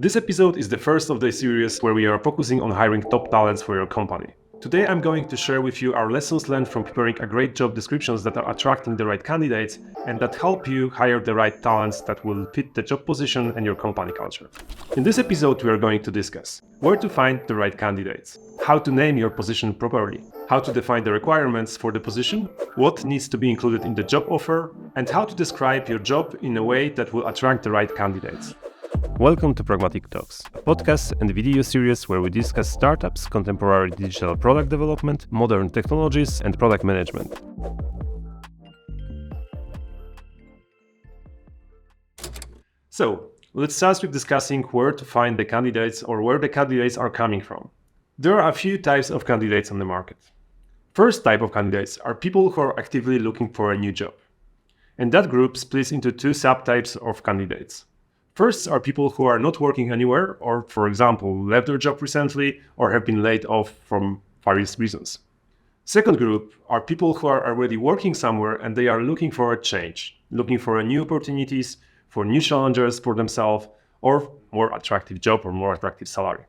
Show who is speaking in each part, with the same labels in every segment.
Speaker 1: This episode is the first of the series where we are focusing on hiring top talents for your company. Today I'm going to share with you our lessons learned from preparing a great job descriptions that are attracting the right candidates and that help you hire the right talents that will fit the job position and your company culture. In this episode we are going to discuss where to find the right candidates, how to name your position properly, how to define the requirements for the position, what needs to be included in the job offer, and how to describe your job in a way that will attract the right candidates. Welcome to Pragmatic Talks, a podcast and video series where we discuss startups, contemporary digital product development, modern technologies, and product management. So, let's start with discussing where to find the candidates or where the candidates are coming from. There are a few types of candidates on the market. First type of candidates are people who are actively looking for a new job. And that group splits into two subtypes of candidates. First are people who are not working anywhere or, for example, left their job recently or have been laid off from various reasons. Second group are people who are already working somewhere and they are looking for a change, looking for new opportunities, for new challenges for themselves, or more attractive job or more attractive salary.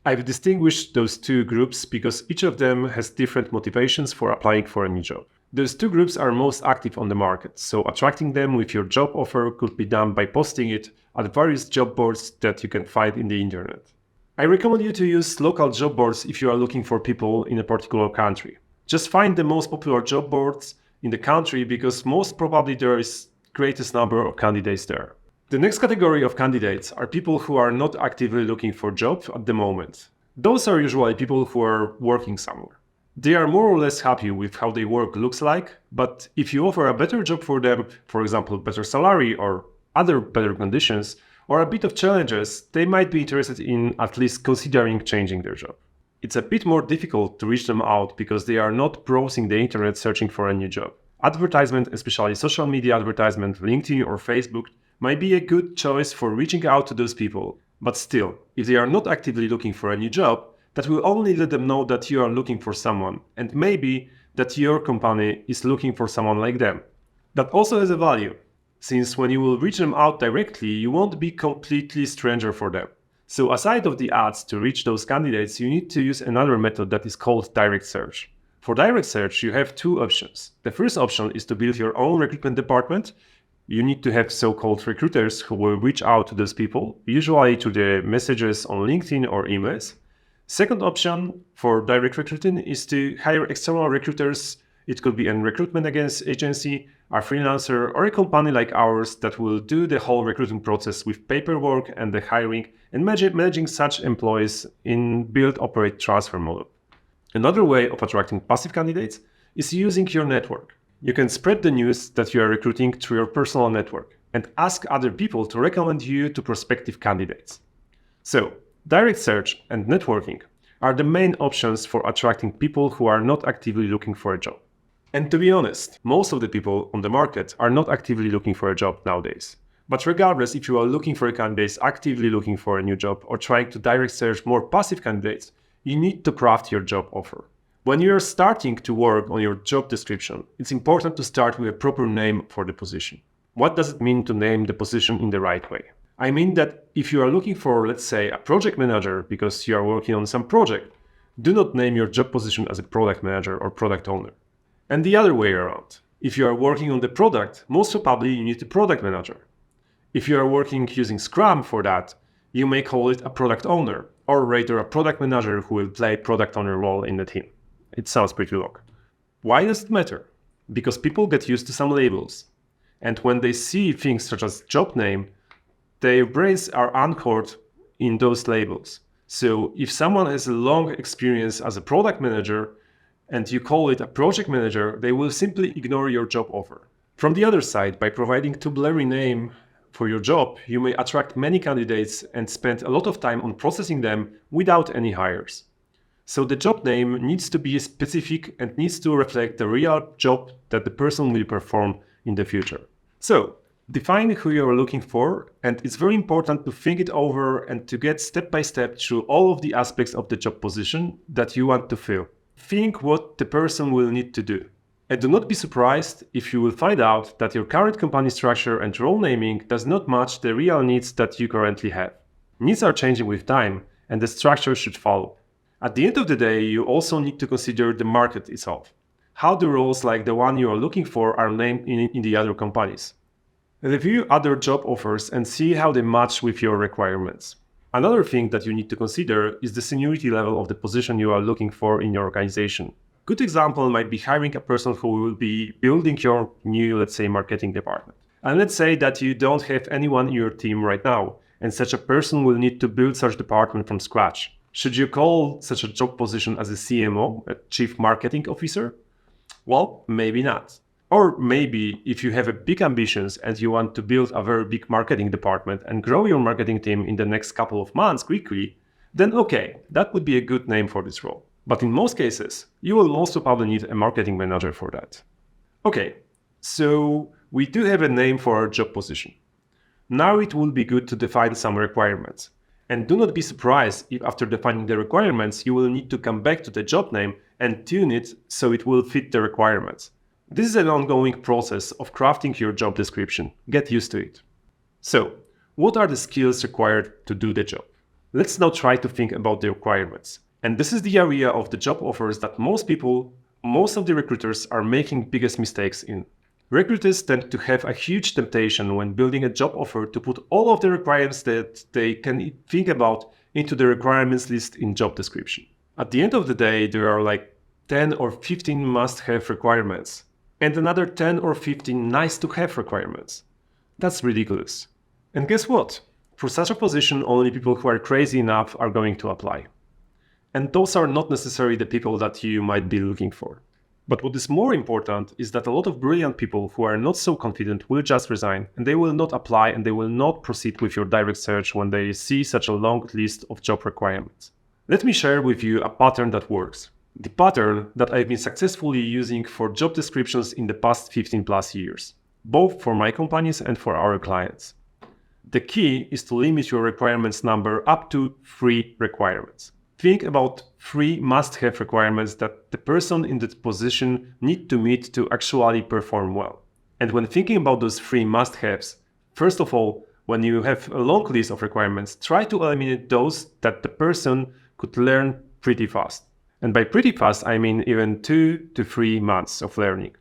Speaker 1: I've distinguished those two groups because each of them has different motivations for applying for a new job. Those two groups are most active on the market, so attracting them with your job offer could be done by posting it at various job boards that you can find in the internet. I recommend you to use local job boards if you are looking for people in a particular country. Just find the most popular job boards in the country because most probably there is greatest number of candidates there. The next category of candidates are people who are not actively looking for a job at the moment. Those are usually people who are working somewhere. They are more or less happy with how their work looks like, but if you offer a better job for them, for example, better salary or other better conditions, or a bit of challenges, they might be interested in at least considering changing their job. It's a bit more difficult to reach them out because they are not browsing the internet searching for a new job. Advertisement, especially social media advertisement, LinkedIn or Facebook, might be a good choice for reaching out to those people. But still, if they are not actively looking for a new job, that will only let them know that you are looking for someone, and maybe that your company is looking for someone like them. That also has a value, since when you will reach them out directly, you won't be completely stranger for them. So aside of the ads to reach those candidates, you need to use another method that is called direct search. For direct search, you have two options. The first option is to build your own recruitment department. You need to have so-called recruiters who will reach out to those people, usually to the messages on LinkedIn or emails. Second option for direct recruiting is to hire external recruiters. It could be a recruitment agency, a freelancer, or a company like ours that will do the whole recruiting process with paperwork and the hiring and managing such employees in build, operate, transfer model. Another way of attracting passive candidates is using your network. You can spread the news that you are recruiting through your personal network and ask other people to recommend you to prospective candidates. So, direct search and networking are the main options for attracting people who are not actively looking for a job. And to be honest, most of the people on the market are not actively looking for a job nowadays. But regardless, if you are looking for candidates actively looking for a new job or trying to direct search more passive candidates, you need to craft your job offer. When you are starting to work on your job description, it's important to start with a proper name for the position. What does it mean to name the position in the right way? I mean that if you are looking for, let's say, a project manager because you are working on some project, do not name your job position as a product manager or product owner. And the other way around. If you are working on the product, most probably you need a product manager. If you are working using Scrum for that, you may call it a product owner, or rather a product manager who will play product owner role in the team. It sounds pretty long. Why does it matter? Because people get used to some labels. And when they see things such as job name, their brains are anchored in those labels. So if someone has a long experience as a product manager and you call it a project manager, they will simply ignore your job offer. From the other side, by providing too blurry name for your job, you may attract many candidates and spend a lot of time on processing them without any hires. So the job name needs to be specific and needs to reflect the real job that the person will perform in the future. So, define who you are looking for, and it's very important to think it over and to get step by step through all of the aspects of the job position that you want to fill. Think what the person will need to do. And do not be surprised if you will find out that your current company structure and role naming does not match the real needs that you currently have. Needs are changing with time, and the structure should follow. At the end of the day, you also need to consider the market itself. How the roles like the one you are looking for are named in the other companies. Review other job offers and see how they match with your requirements. Another thing that you need to consider is the seniority level of the position you are looking for in your organization. Good example might be hiring a person who will be building your new, let's say, marketing department. And let's say that you don't have anyone in your team right now, and such a person will need to build such department from scratch. Should you call such a job position as a CMO, a Chief Marketing Officer? Well, maybe not. Or maybe if you have a big ambitions and you want to build a very big marketing department and grow your marketing team in the next couple of months quickly, then okay, that would be a good name for this role. But in most cases, you will also probably need a marketing manager for that. Okay, so we do have a name for our job position. Now it will be good to define some requirements. And do not be surprised if after defining the requirements, you will need to come back to the job name and tune it so it will fit the requirements. This is an ongoing process of crafting your job description. Get used to it. So, what are the skills required to do the job? Let's now try to think about the requirements. And this is the area of the job offers that most of the recruiters are making biggest mistakes in. Recruiters tend to have a huge temptation when building a job offer to put all of the requirements that they can think about into the requirements list in job description. At the end of the day, there are like 10 or 15 must-have requirements and another 10 or 15 nice-to-have requirements. That's ridiculous. And guess what? For such a position, only people who are crazy enough are going to apply. And those are not necessarily the people that you might be looking for. But what is more important is that a lot of brilliant people who are not so confident will just resign, and they will not apply and they will not proceed with your direct search when they see such a long list of job requirements. Let me share with you a pattern that works. The pattern that I've been successfully using for job descriptions in the past 15 plus years, both for my companies and for our clients. The key is to limit your requirements number up to 3 requirements. Think about 3 must-have requirements that the person in that position need to meet to actually perform well. And when thinking about those 3 must-haves, first of all, when you have a long list of requirements, try to eliminate those that the person could learn pretty fast. And by pretty fast, I mean even 2 to 3 months of learning.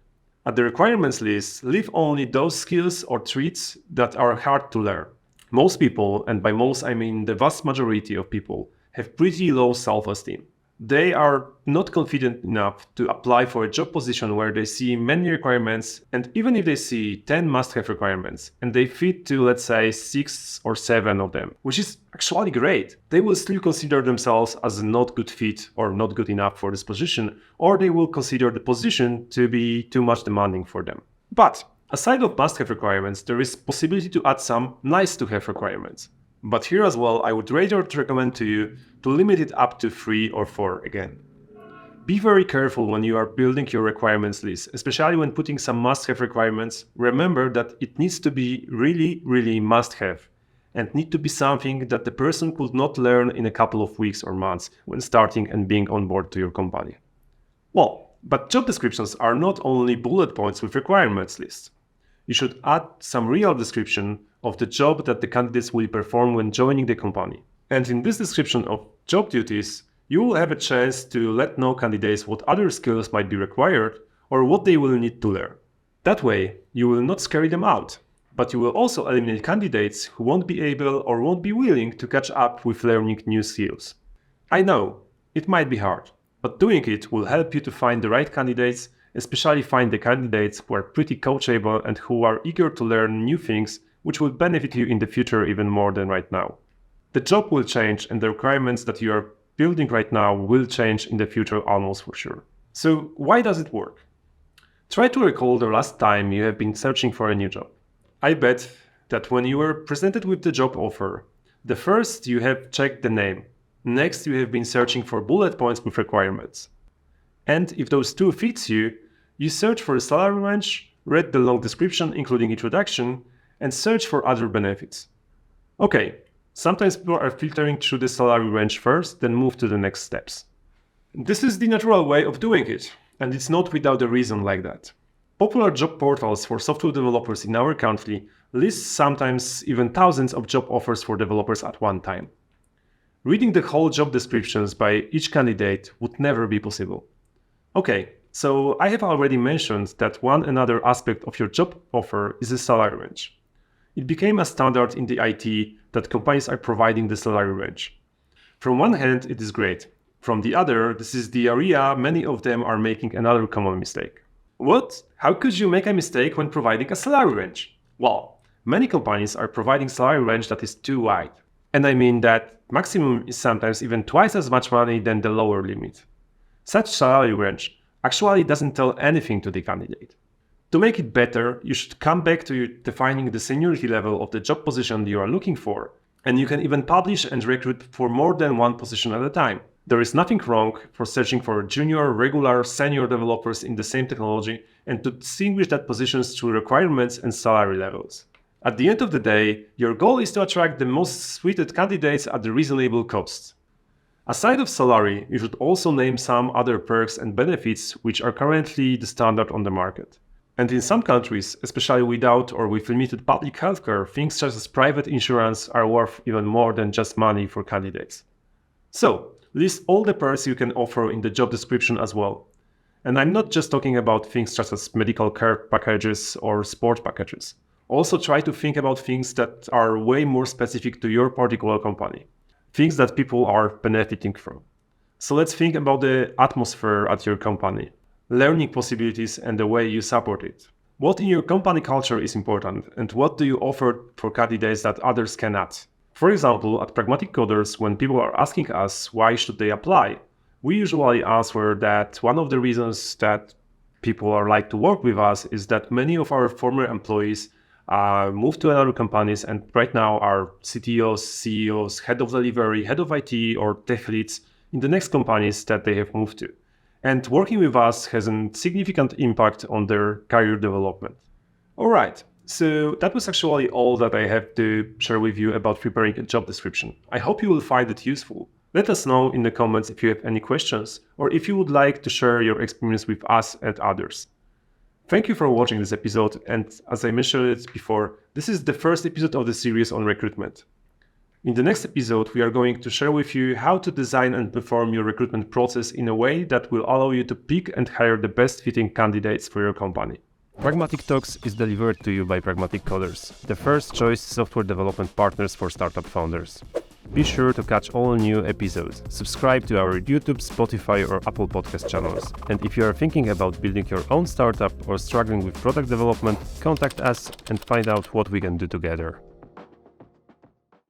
Speaker 1: At the requirements list, leave only those skills or traits that are hard to learn. Most people, and by most I mean the vast majority of people, have pretty low self-esteem. They are not confident enough to apply for a job position where they see many requirements, and even if they see 10 must-have requirements and they fit to, let's say, 6 or 7 of them, which is actually great, they will still consider themselves as a not good fit or not good enough for this position, or they will consider the position to be too much demanding for them. But aside of must-have requirements, there is possibility to add some nice-to-have requirements. But here as well, I would rather recommend to you to limit it up to 3 or 4 again. Be very careful when you are building your requirements list, especially when putting some must-have requirements. Remember that it needs to be really must-have and need to be something that the person could not learn in a couple of weeks or months when starting and being on board to your company. Well, but job descriptions are not only bullet points with requirements lists. You should add some real description of the job that the candidates will perform when joining the company. And in this description of job duties, you will have a chance to let know candidates what other skills might be required or what they will need to learn. That way, you will not scare them out, but you will also eliminate candidates who won't be able or won't be willing to catch up with learning new skills. I know, it might be hard, but doing it will help you to find the right candidates, especially find the candidates who are pretty coachable and who are eager to learn new things which will benefit you in the future even more than right now. The job will change and the requirements that you are building right now will change in the future almost for sure. So why does it work? Try to recall the last time you have been searching for a new job. I bet that when you were presented with the job offer, the first you have checked the name. Next you have been searching for bullet points with requirements. And if those 2 fits you, you search for a salary range, read the long description including introduction, and search for other benefits. Okay, sometimes people are filtering through the salary range first, then move to the next steps. This is the natural way of doing it, and it's not without a reason like that. Popular job portals for software developers in our country list sometimes even thousands of job offers for developers at one time. Reading the whole job descriptions by each candidate would never be possible. Okay, so I have already mentioned that one another aspect of your job offer is the salary range. It became a standard in the IT that companies are providing the salary range. From one hand, it is great. From the other, this is the area many of them are making another common mistake. What? How could you make a mistake when providing a salary range? Well, many companies are providing salary range that is too wide. And I mean that maximum is sometimes even twice as much money than the lower limit. Such salary range actually doesn't tell anything to the candidate. To make it better, you should come back to defining the seniority level of the job position you are looking for, and you can even publish and recruit for more than one position at a time. There is nothing wrong for searching for junior, regular, senior developers in the same technology and to distinguish that positions through requirements and salary levels. At the end of the day, your goal is to attract the most suited candidates at a reasonable cost. Aside of salary, you should also name some other perks and benefits which are currently the standard on the market. And in some countries, especially without or with limited public healthcare, things such as private insurance are worth even more than just money for candidates. So, list all the perks you can offer in the job description as well. And I'm not just talking about things such as medical care packages or sport packages. Also try to think about things that are way more specific to your particular company. Things that people are benefiting from. So let's think about the atmosphere at your company, learning possibilities and the way you support it. What in your company culture is important and what do you offer for candidates that others cannot? For example, at Pragmatic Coders, when people are asking us why should they apply, we usually answer that one of the reasons that people are like to work with us is that many of our former employees moved to other companies and right now are CTOs, CEOs, head of delivery, head of IT or tech leads in the next companies that they have moved to. And working with us has a significant impact on their career development. All right. So that was actually all that I have to share with you about preparing a job description. I hope you will find it useful. Let us know in the comments if you have any questions or if you would like to share your experience with us and others. Thank you for watching this episode, and as I mentioned it before, this is the first episode of the series on recruitment. In the next episode, we are going to share with you how to design and perform your recruitment process in a way that will allow you to pick and hire the best fitting candidates for your company. Pragmatic Talks is delivered to you by Pragmatic Coders, the first choice software development partners for startup founders. Be sure to catch all new episodes. Subscribe to our YouTube, Spotify or Apple Podcast channels. And if you are thinking about building your own startup or struggling with product development, contact us and find out what we can do together.